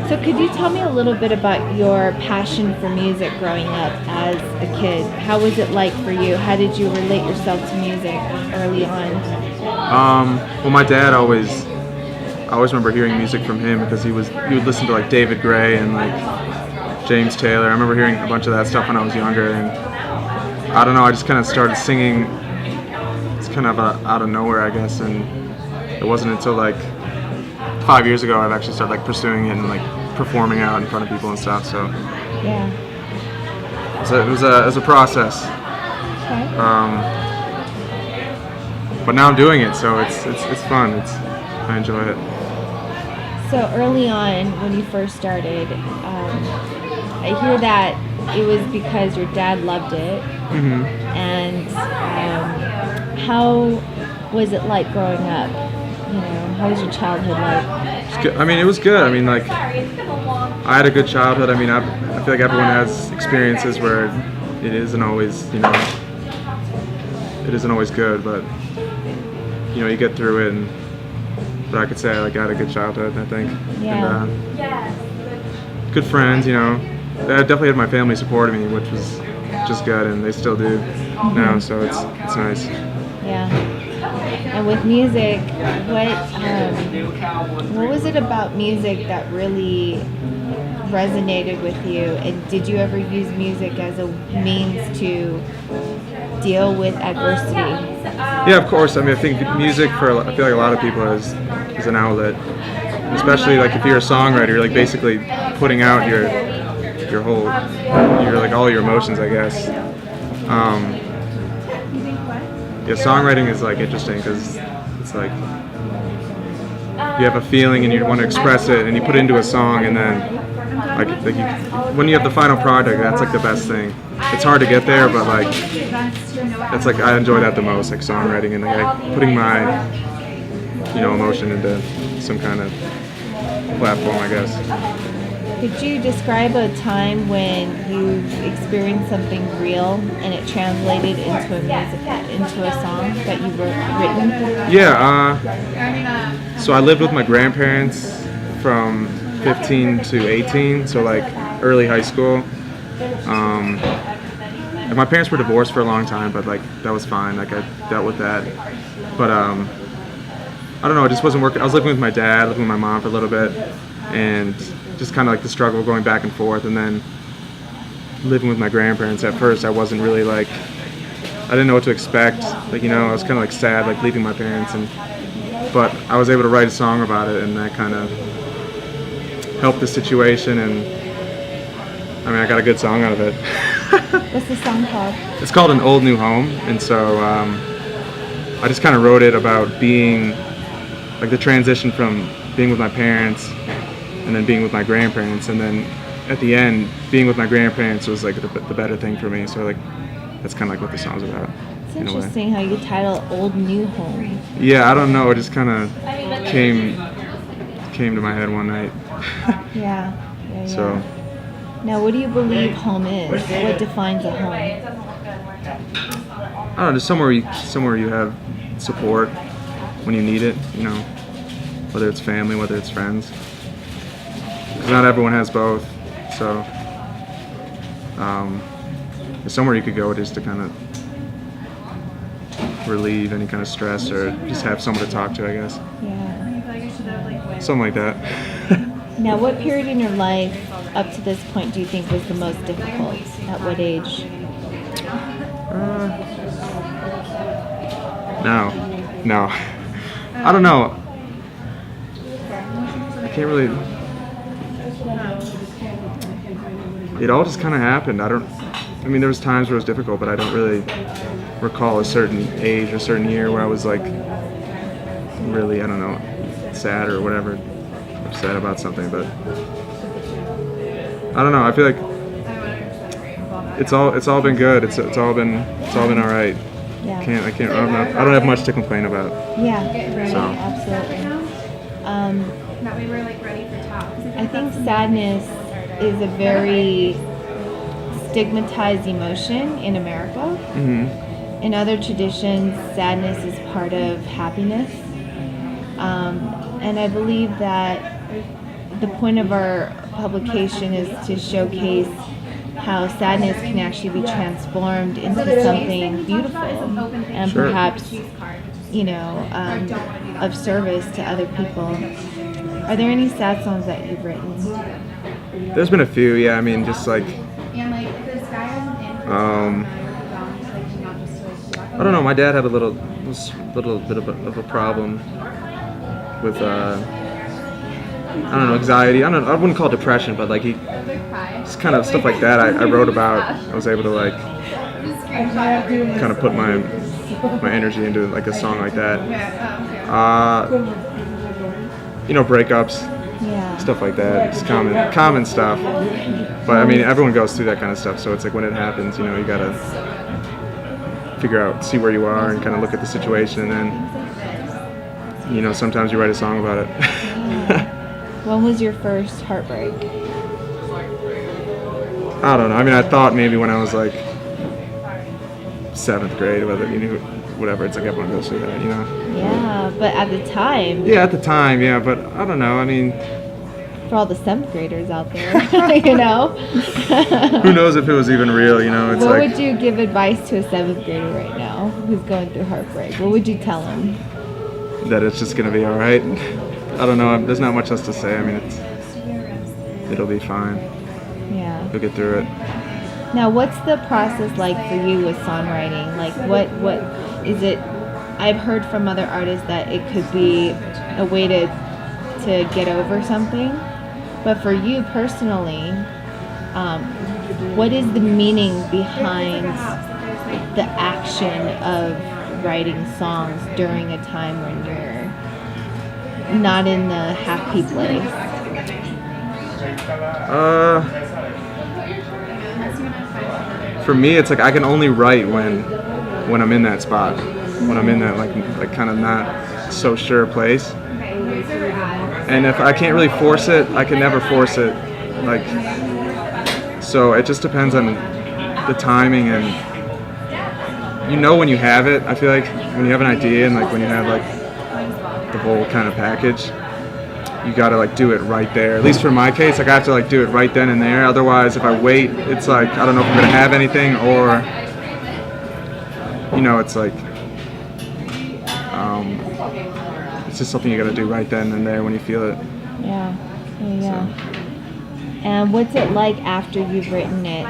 So could you tell me a little bit about your passion for music growing up as a kid? How was it like for you? How did you relate yourself to music early on? Well, my dad I always remember hearing music from him because he would listen to like David Gray and like James Taylor. I remember hearing a bunch of that stuff when I was younger, and I don't know, I just kind of started singing. It's kind of out of nowhere, I guess, and it wasn't until like 5 years ago I've actually started like pursuing it and like performing out in front of people and stuff. So Yeah. it was a process. Okay. But now I'm doing it, so it's fun. I enjoy it. So early on, when you first started, I hear that it was because your dad loved it. Mm-hmm. And how was it like growing up? You know, how was your childhood like? It's good. I mean, it was good. I mean, like I had a good childhood. I mean, I feel like everyone has experiences where it isn't always, it isn't always good, but you get through it. But I could say like I had a good childhood, I think. Yeah. And good friends, I definitely had my family supporting me, which was just good, and they still do now, so it's nice. Yeah. And with music, what was it about music that really resonated with you? And did you ever use music as a means to deal with adversity? Yeah, of course. I mean, I think music I feel like a lot of people is an outlet, especially like if you're a songwriter, you're like basically putting out your like all your emotions, I guess. Yeah, songwriting is like interesting because it's like you have a feeling and you want to express it and you put it into a song, and then when you have the final product, that's like the best thing. It's hard to get there, but like that's like I enjoy that the most, like songwriting and like putting my emotion into some kind of platform, I guess. Could you describe a time when you experienced something real and it translated into a song that you written? Yeah. So I lived with my grandparents from 15 to 18, so like early high school. And my parents were divorced for a long time, but like that was fine. Like I dealt with that. But I don't know. It just wasn't working. I was living with my dad, living with my mom for a little bit, and just kind of like the struggle of going back and forth, and then living with my grandparents. At first, I wasn't really like, I didn't know what to expect. Like I was kind of like sad, like leaving my parents, but I was able to write a song about it, and that kind of helped the situation. And I mean, I got a good song out of it. What's the song called? It's called An Old New Home, and so I just kind of wrote it about being like the transition from being with my parents and then being with my grandparents, and then at the end, being with my grandparents was like the better thing for me. So like that's kind of like what the song's about. It's interesting how you title Old New Home. Yeah, I don't know. It just kind of came to my head one night. Yeah. So. Now, what do you believe home is? What defines a home? I don't know, just somewhere you have support when you need it, whether it's family, whether it's friends. Because not everyone has both, so somewhere you could go just to kind of relieve any kind of stress or just have someone to talk to, I guess. Yeah. Something like that. Now, what period in your life up to this point do you think was the most difficult? At what age? No. I don't know. I can't really. It all just kind of happened. I mean, there was times where it was difficult, but I don't really recall a certain age or certain year where I was like really, I don't know, sad or whatever, upset about something. But I don't know. I feel like it's all been good. It's all been all right. Yeah. I don't have much to complain about. Yeah. So. Absolutely. I think sadness is a very stigmatized emotion in America. Mm-hmm. In other traditions, sadness is part of happiness. And I believe that the point of our publication is to showcase how sadness can actually be transformed into something beautiful and Sure. perhaps, of service to other people. Are there any sad songs that you've written? There's been a few, yeah. I mean, just like, I don't know. My dad had a little bit of a problem with, I don't know, anxiety. I wouldn't call it depression, but like just kind of stuff like that. I wrote about. I was able to like kind of put my energy into like a song like that. Breakups, stuff like that. It's common stuff. But I mean, everyone goes through that kind of stuff. So it's like when it happens, you gotta figure out, see where you are, and kind of look at the situation, and then, sometimes you write a song about it. When was your first heartbreak? I don't know. I mean, I thought maybe when I was like 7th grade, whatever. It's like everyone goes through that, Yeah, but at the time. Yeah, at the time, yeah. But I don't know. I mean, for all the 7th graders out there, Who knows if it was even real, It's what like, would you give advice to a 7th grader right now who's going through heartbreak? What would you tell him? that it's just gonna be all right. I don't know. There's not much else to say. I mean, it'll be fine. Yeah. You'll get through it. Now, what's the process like for you with songwriting? Like, what is it? I've heard from other artists that it could be a way to get over something, but for you personally, what is the meaning behind the action of writing songs during a time when you're not in the happy place? For me, it's like I can only write when I'm in that spot, when I'm in that like kind of not so sure place. And if I can't really force it, I can never force it. Like, so it just depends on the timing, and when you have it. I feel like when you have an idea and like when you have like the whole kind of package, you gotta like do it right there. At least for my case, like I have to like do it right then and there. Otherwise, if I wait, it's like I don't know if I'm gonna have anything, or it's like it's just something you gotta do right then and there when you feel it. Yeah. And what's it like after you've written it?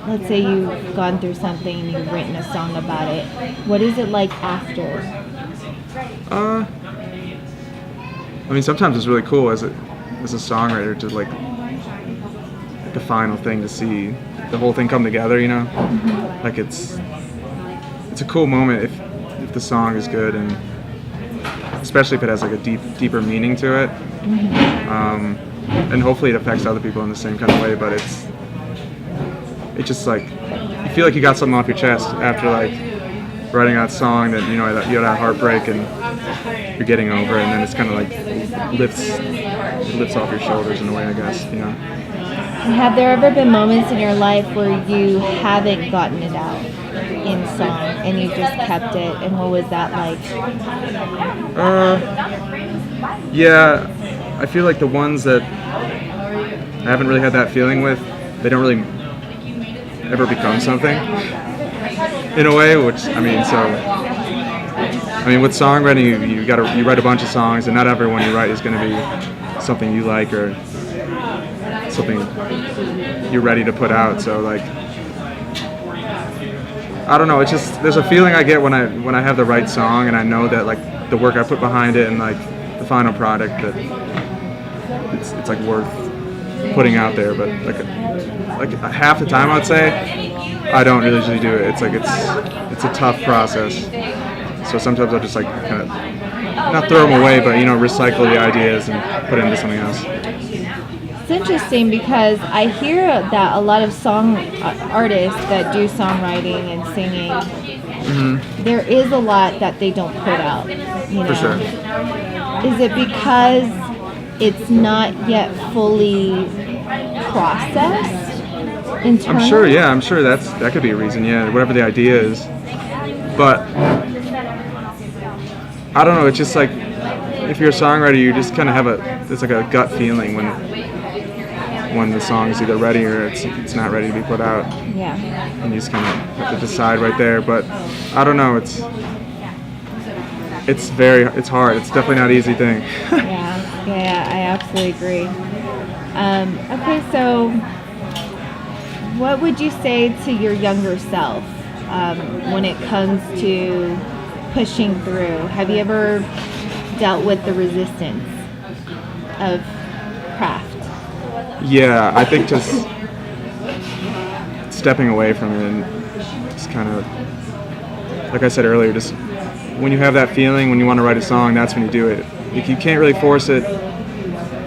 Let's say you've gone through something and you've written a song about it. What is it like after? I mean, sometimes it's really cool as a songwriter to like the final thing, to see the whole thing come together. Mm-hmm. Like it's a cool moment if the song is good, and especially if it has like a deeper meaning to it. Mm-hmm. And hopefully it affects other people in the same kind of way. But it's just like you feel like you got something off your chest after like writing that song that you had that heartbreak and you're getting over, and then it's kind of like lifts off your shoulders in a way, I guess. Have there ever been moments in your life where you haven't gotten it out in song and you just kept it, and what was that like? Yeah, I feel like the ones that I haven't really had that feeling with, they don't really ever become something in a way, which I mean with songwriting you write a bunch of songs, and not everyone you write is going to be something you like or something you're ready to put out. So like I don't know, it's just there's a feeling I get when I have the right song, and I know that like the work I put behind it and like the final product, that it's like worth putting out there. But like half the time I'd say I don't really usually do it. It's like it's a tough process. So sometimes I'll just like kind of not throw them away, but recycle the ideas and put it into something else. It's interesting because I hear that a lot of song artists that do songwriting and singing, Mm-hmm. there is a lot that they don't put out. For sure. Is it because it's not yet fully processed internally? I'm sure that could be a reason. Yeah, whatever the idea is. But I don't know. It's just like if you're a songwriter, you just kind of have it's like a gut feeling when the song is either ready or it's not ready to be put out. Yeah. And you just kind of have to decide right there. But I don't know. It's hard. It's definitely not an easy thing. Yeah, I absolutely agree. Okay, so what would you say to your younger self when it comes to pushing through? Have you ever dealt with the resistance of craft? Yeah, I think just stepping away from it and just kind of, like I said earlier, just when you have that feeling, when you want to write a song, that's when you do it. You can't really force it,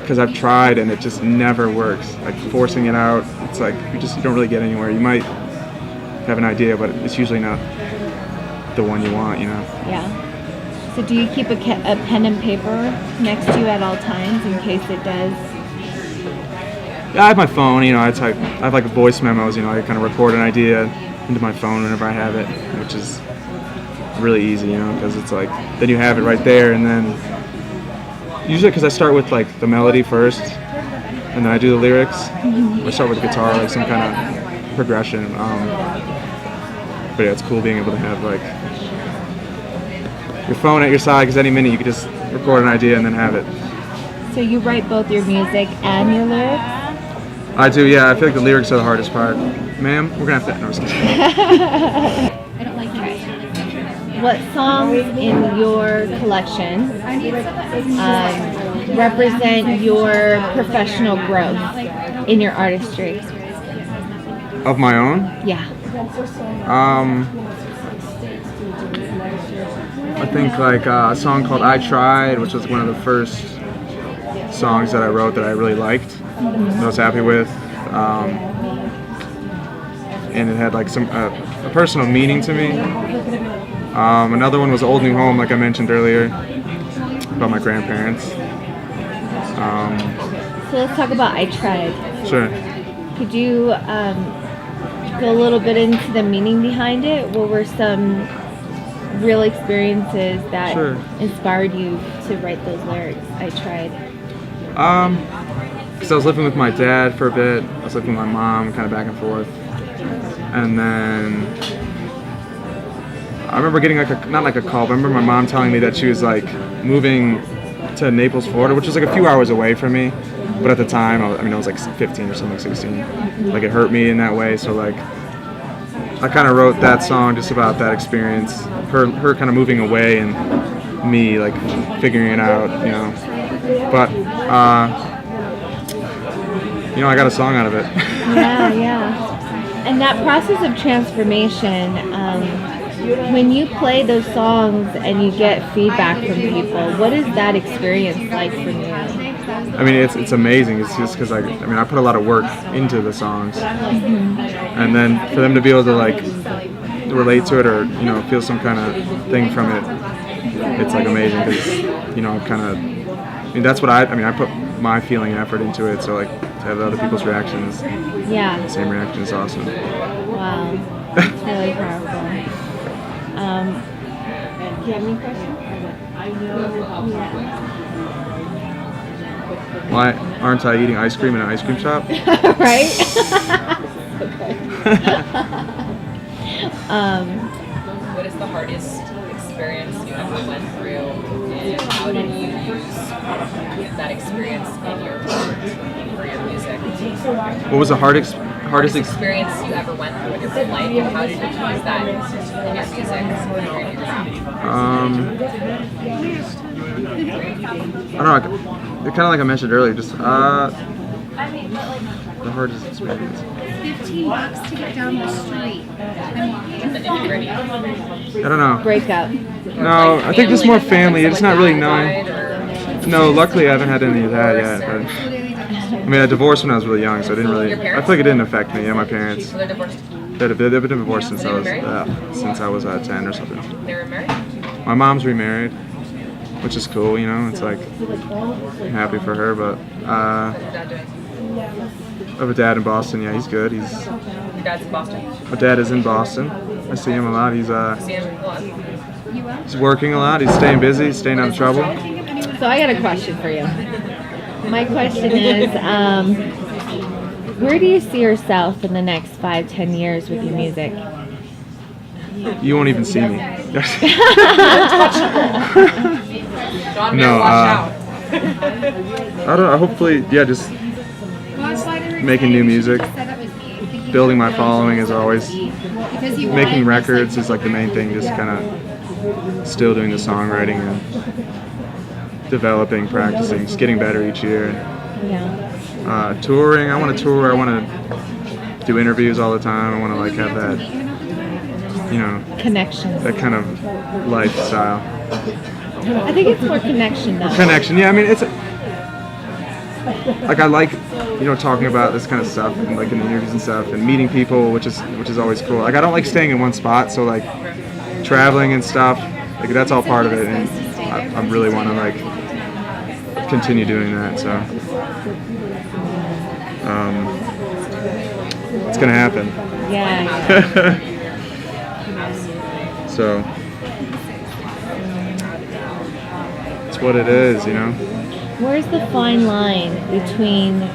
because I've tried and it just never works. Like forcing it out, it's like you don't really get anywhere. You might have an idea, but it's usually not the one you want, you know? Yeah. So do you keep a pen and paper next to you at all times in case it does? Yeah, I have my phone, you know, I have like voice memos, you know, I kind of record an idea into my phone whenever I have it, which is really easy, you know, because it's like, then you have it right there, and then usually because I start with like the melody first, and then I do the lyrics. I start with guitar, like some kind of progression. But yeah, it's cool being able to have like your phone at your side, because any minute you could just record an idea and then have it. So you write both your music and your lyrics? I do, yeah. I feel like the lyrics are the hardest part. Ma'am, we're gonna have to. No, I'm just kidding. What songs in your collection represent your professional growth in your artistry? Of my own? Yeah. I think like a song called "I Tried," which was one of the first songs that I wrote that I really liked, that I was happy with, and it had like a personal meaning to me. Another one was "Old New Home," like I mentioned earlier, about my grandparents. So let's talk about "I Tried." Sure. Could you go a little bit into the meaning behind it? What were some real experiences that inspired you to write those lyrics? I tried. Because I was living with my dad for a bit. I was living with my mom, kind of back and forth. And then I remember getting not like a call, but I remember my mom telling me that she was like moving to Naples, Florida, which was like a few hours away from me. But at the time, I was like 15 or something, 16. Like it hurt me in that way. So like, I kind of wrote that song just about that experience, her kind of moving away and me like figuring it out, you know. But you know, I got a song out of it. Yeah. And that process of transformation, when you play those songs and you get feedback from people, what is that experience like for you? I mean, it's amazing. It's just because I put a lot of work into the songs, and then for them to be able to like relate to it or, you know, feel some kind of thing from it, it's like amazing, because, you know, that's what I put my feeling and effort into it, so like to have other people's reactions, the same reaction is awesome. Wow, it's really powerful. Do you have any questions? Why aren't I eating ice cream in an ice cream shop? Right? What is the hardest experience you ever went through, and how did you use that experience in your work for your music? What was the hardest experience you ever went through in your whole life, and how did you use that in your music and your craft? I don't know. Kind of like I mentioned earlier, just the hardest experience. $15 to get down the street. I don't know. Breakup. No, I think just more family. It's not really knowing. No, luckily I haven't had any of that yet. But, I mean, I divorced when I was really young, so it didn't really. I feel like it didn't affect me. Yeah, my parents. So they're divorced. They've been divorced since I was 10 or something. They were married? My mom's remarried, which is cool, you know. It's like, I'm happy for her, but What's your dad doing? I have a dad in Boston. Yeah, he's good. Your dad's in Boston? My dad is in Boston. I see him a lot. See him a lot? He's working a lot. He's staying busy, staying out of trouble. So I got a question for you. My question is, where do you see yourself in the next 5-10 years with your music? You won't even see me. John No, Mayer, watch out. I don't know. Hopefully, yeah, just making new music. Building my following is always. Making records is like the main thing. Just kind of still doing the songwriting and developing, practicing, just getting better each year. Yeah. Touring. I want to tour. I want to do interviews all the time. I want to like have that, you know, Connection. that kind of lifestyle. I think it's more connection though. Connection. Yeah, I mean it's like I like, you know, talking about this kind of stuff and like in the interviews and stuff and meeting people, which is always cool. Like I don't like staying in one spot, so like traveling and stuff, like that's all part of it, and I really want to like continue doing that. So it's gonna happen. Yeah. So it's what it is, you know. Where's the fine line between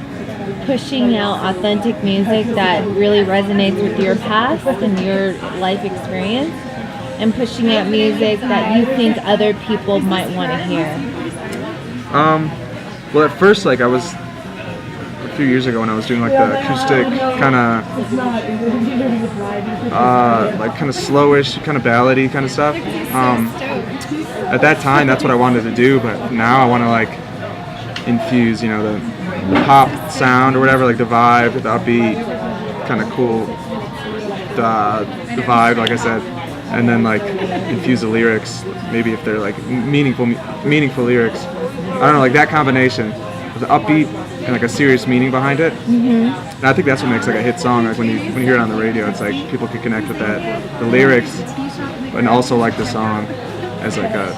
pushing out authentic music that really resonates with your past and your life experience, and pushing out music that you think other people might want to hear? Well, at first, like I was a few years ago when I was doing like the acoustic kind of, like kind of slowish, kind of ballady kind of stuff. At that time, that's what I wanted to do, but now I want to like infuse, you know, the pop sound or whatever, like the vibe, the upbeat, kind of cool, the vibe, like I said, and then like infuse the lyrics, maybe if they're like meaningful lyrics. I don't know, like that combination of the upbeat and like a serious meaning behind it. And I think that's what makes like a hit song. Like when you hear it on the radio, it's like people can connect with that, the lyrics, and also like the song as like a